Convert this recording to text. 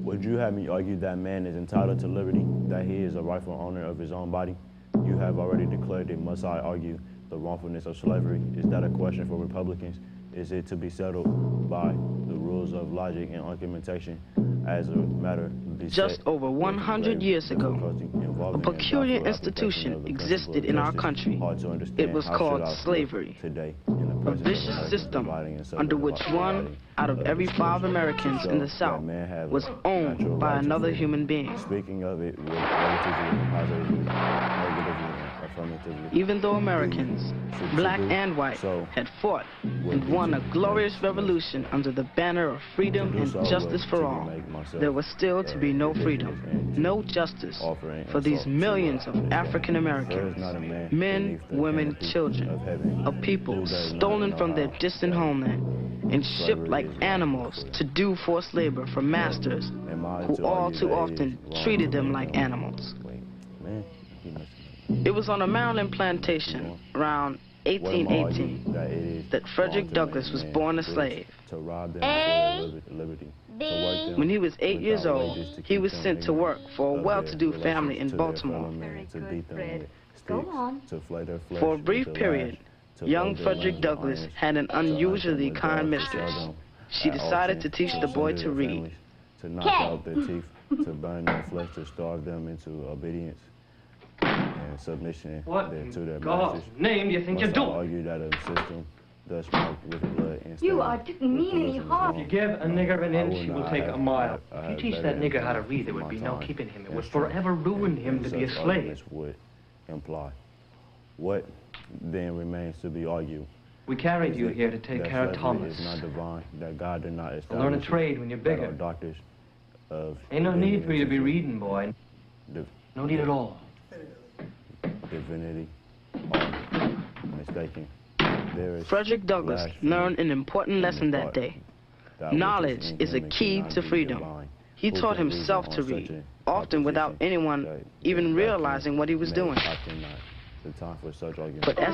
Would you have me argue that man is entitled to liberty, that he is a rightful owner of his own body? You have already declared it. Must I argue the wrongfulness of slavery? Is that a question for Republicans? Is it to be settled by the rules of logic and argumentation as a matter just over 100 years ago, a peculiar institution existed in our country. It was called slavery, a vicious system under which one out of every 5 Americans in the South was owned by another human being. Speaking of it, positively, negatively, affirmatively. Even though Americans, black and white, had fought and won a glorious revolution under the banner of freedom and justice for all, there was still to be no freedom, no justice for these millions of African Americans, men, women, children, a people stolen from their distant homeland and shipped like animals to do forced labor for masters who all too often treated them like animals. It was on a Maryland plantation around 1818 that Frederick Douglass was born a slave. When he was 8 years old, he was sent to work for a well-to-do family in Baltimore. Very good, Fred. Go on. For a brief period, young Frederick Douglass had an unusually kind mistress. She decided to teach the boy to read. To knock out their teeth, to burn their flesh, to starve them into obedience and submission to their masters. Name do you think you're doing? Argue that a system thus marked with blood and you didn't mean any harm. If you give a nigger an inch, he will take a mile. If you teach that nigger how to read, there would be no keeping him. It would forever ruin him to be a slave. Would imply. What then remains to be argued? We carried you here to take care of Thomas. Not divine, that God did not establish. Learn a trade when you're bigger. Doctors of ain't no need for you to be reading, boy. No need at all. Divinity mistaken. Frederick Douglass learned an important lesson that day. Knowledge is a key to freedom. He taught himself to read, often without anyone even realizing what he was doing. But as